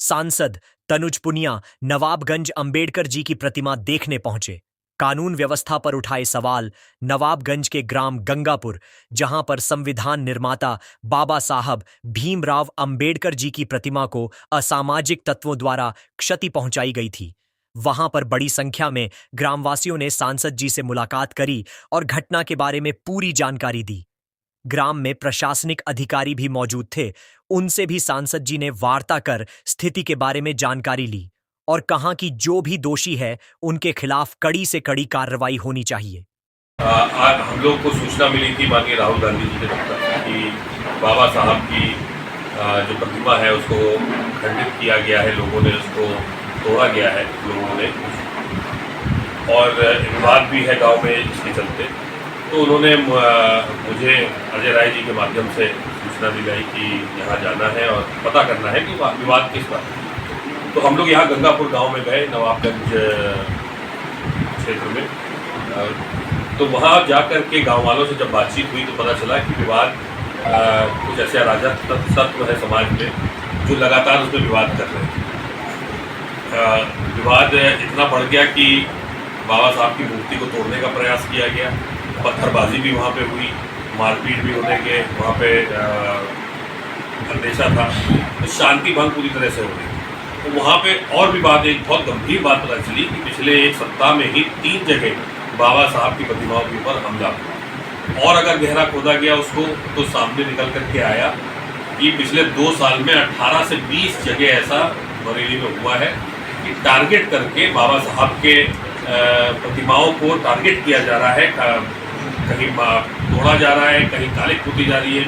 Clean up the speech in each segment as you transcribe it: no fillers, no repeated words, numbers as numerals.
सांसद तनुज पुनिया नवाबगंज अंबेडकर जी की प्रतिमा देखने पहुंचे। कानून व्यवस्था पर उठाए सवाल। नवाबगंज के ग्राम गंगापुर, जहां पर संविधान निर्माता बाबा साहब भीमराव अंबेडकर जी की प्रतिमा को असामाजिक तत्वों द्वारा क्षति पहुंचाई गई थी, वहां पर बड़ी संख्या में ग्रामवासियों ने सांसद जी से मुलाकात करी और घटना के बारे में पूरी जानकारी दी। ग्राम में प्रशासनिक अधिकारी भी मौजूद थे। उनसे भी सांसद जी ने वार्ता कर स्थिति के बारे में जानकारी ली और कहा कि जो भी दोषी है उनके खिलाफ कड़ी से कड़ी कार्रवाई होनी चाहिए। आज हम लोग को सूचना मिली थी माननीय राहुल गांधी जी के दफ्तर कि बाबा साहब की जो प्रतिमा है उसको खंडित किया गया है, लोगों ने उसको तोड़ा गया है लोगों ने, और विवाद भी है गांव में इसके चलते। तो उन्होंने मुझे अजय राय जी के माध्यम से सूचना दिलाई कि यहाँ जाना है और पता करना है कि विवाद किस बात है। तो हम लोग यहाँ गंगापुर गांव में गए, नवाबगंज क्षेत्र में। तो वहाँ जाकर के गांव वालों से जब बातचीत हुई तो पता चला कि विवाद कुछ ऐसे अराजक तत्व है समाज में जो लगातार उसमें विवाद कर रहे हैं। विवाद इतना बढ़ गया कि बाबा साहब की मूर्ति को तोड़ने का प्रयास किया गया, पत्थरबाजी भी वहाँ पे हुई, मारपीट भी होने के वहाँ पे अंदेशा था। तो शांति भंग पूरी तरह से हो गई। तो वहाँ पे और भी बात, एक बहुत गंभीर बात पता चली कि पिछले एक सप्ताह में ही 3 जगह बाबा साहब की प्रतिमाओं के ऊपर हमला हुआ। और अगर गहरा खोदा गया उसको तो सामने निकल करके आया कि पिछले 2 साल में 18 से 20 जगह ऐसा बरेली में हुआ है कि टारगेट करके बाबा साहब के प्रतिमाओं को टारगेट किया जा रहा है, कहीं तोड़ा जा रहा है, कहीं कालिक पोती जा रही है।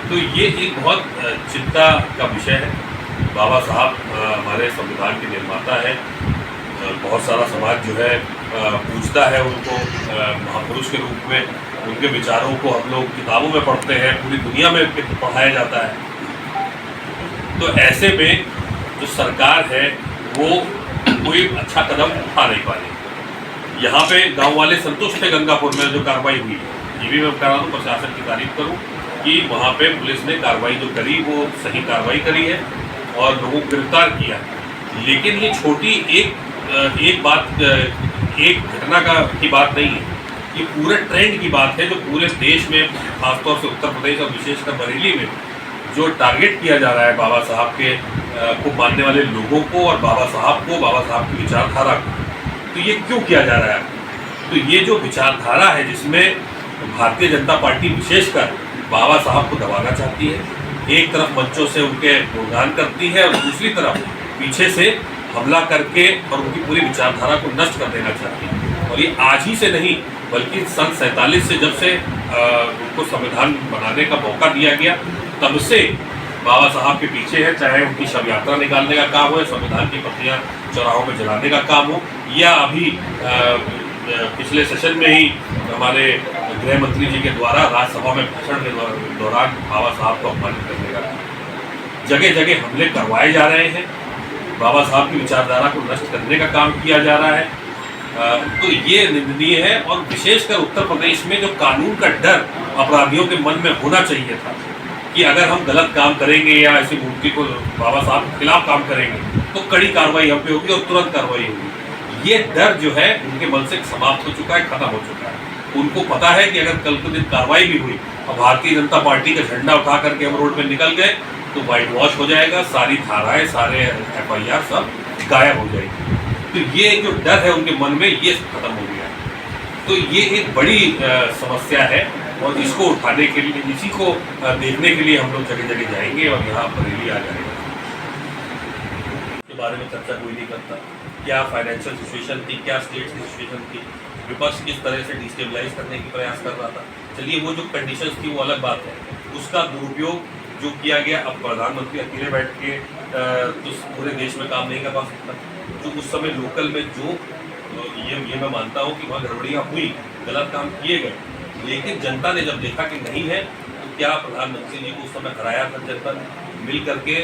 तो ये एक बहुत चिंता का विषय है। बाबा साहब हमारे संविधान के निर्माता हैं। बहुत सारा समाज जो है पूछता है उनको महापुरुष के रूप में। उनके विचारों को हम लोग किताबों में पढ़ते हैं, पूरी दुनिया में पढ़ाया जाता है। तो ऐसे में जो सरकार है वो कोई अच्छा कदम उठा नहीं पा रही। यहाँ पे गांव वाले संतुष्ट थे गंगापुर में जो कार्रवाई हुई। ये भी मैं कह रहा हूँ, प्रशासन की तारीफ करूँ कि वहाँ पे पुलिस ने कार्रवाई जो करी वो सही कार्रवाई करी है और लोगों को गिरफ्तार किया। लेकिन ये छोटी एक बात, एक घटना की बात नहीं है, ये पूरे ट्रेंड की बात है जो पूरे देश में, खासतौर से उत्तर प्रदेश और विशेषकर बरेली में जो टारगेट किया जा रहा है बाबा साहब के को मानने वाले लोगों को और बाबा साहब की विचारधारा को। तो ये क्यों किया जा रहा है? तो ये जो विचारधारा है जिसमें भारतीय जनता पार्टी विशेषकर बाबा साहब को दबाना चाहती है, एक तरफ मंचों से उनके गुणगान करती है और दूसरी तरफ पीछे से हमला करके और उनकी पूरी विचारधारा को नष्ट कर देना चाहती है। और ये आज ही से नहीं बल्कि सन 47 से जब से उनको संविधान बनाने का मौका दिया गया तब से बाबा साहब के पीछे है। चाहे उनकी शव यात्रा निकालने का काम हो, संविधान की प्रतियां चौराहों में जलाने का काम हो, या अभी पिछले सेशन में ही हमारे गृह मंत्री जी के द्वारा राज्यसभा में भाषण के दौरान बाबा साहब को अपमानित करने का काम। जगह जगह हमले करवाए जा रहे हैं, बाबा साहब की विचारधारा को नष्ट करने का काम किया जा रहा है। तो ये निंदनीय है। और विशेषकर उत्तर प्रदेश में जो कानून का डर अपराधियों के मन में होना चाहिए था कि अगर हम गलत काम करेंगे या ऐसी मूर्ति को बाबा साहब के खिलाफ काम करेंगे तो कड़ी कार्रवाई हम पे होगी और तुरंत कार्रवाई होगी। ये डर जो है उनके मन से समाप्त हो चुका है, खत्म हो चुका है। उनको पता है कि अगर कल के दिन कार्रवाई भी हुई और भारतीय जनता पार्टी का झंडा उठा करके हम रोड पे निकल गए तो व्हाइट वॉश हो जाएगा, सारी धाराएं, सारे FIR सब गायब हो जाएगी। तो ये जो डर है उनके मन में, ये खत्म हो गया है। तो ये एक बड़ी समस्या है और इसको उठाने के लिए, इसी को देखने के लिए हम लोग जगह जगह जाएंगे और यहाँ बरेली आ जाएंगे। के बारे में चर्चा कोई नहीं करता। क्या फाइनेंशियल सिचुएशन थी, क्या स्टेट की सिचुएशन थी, विपक्ष किस तरह से डिस्टेबलाइज करने की प्रयास कर रहा था। चलिए वो जो कंडीशंस थी वो अलग बात है, उसका दुरुपयोग जो किया गया। अब प्रधानमंत्री अकेले बैठ के तो पूरे देश में काम नहीं कर पा सकता। जो उस समय लोकल में जो ये मैं मानता हूँ कि वहाँ गड़बड़ियाँ हुई, गलत काम किए गए, लेकिन जनता ने जब देखा कि नहीं है तो क्या प्रधानमंत्री जी को उस समय हराया था जनता ने मिल करके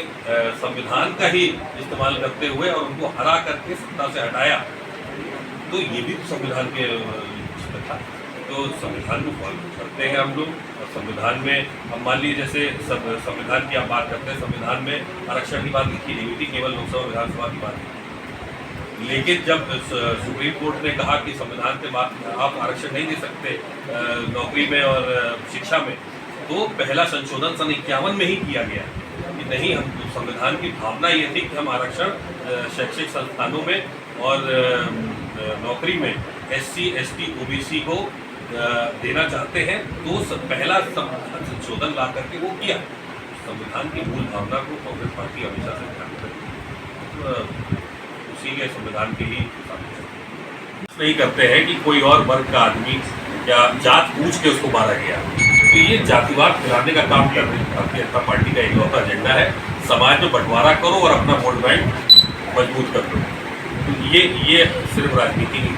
संविधान का ही इस्तेमाल करते हुए और उनको हरा करके सत्ता से हटाया। तो ये भी संविधान के था। तो संविधान को फॉलो करते हैं हम लोग। और संविधान में अब मान लीजिए जैसे संविधान की आप बात करते हैं, संविधान में आरक्षण की बात लिखी नहीं हुई थी, केवल लोकसभा विधानसभा की बात थी। लेकिन जब सुप्रीम कोर्ट ने कहा कि संविधान के बाद आप आरक्षण नहीं दे सकते नौकरी में और शिक्षा में, तो पहला संशोधन सन 51 में ही किया गया कि नहीं, हम संविधान की भावना ये थी कि हम आरक्षण शैक्षिक संस्थानों में और नौकरी में SC ST OBC को देना चाहते हैं, तो पहला संशोधन ला करके वो किया। संविधान की मूल भावना को कांग्रेस पार्टी हमेशा से ध्यान रखती, उसी के संविधान के ही नहीं करते हैं कि कोई और वर्ग का आदमी या जात पूछ के उसको मारा गया। तो ये जातिवाद फैलाने का काम कर रही भारतीय जनता पार्टी का इकलौता एजेंडा है। समाज में बंटवारा करो और अपना वोट बैंक मजबूत कर दो। तो ये सिर्फ राजनीति की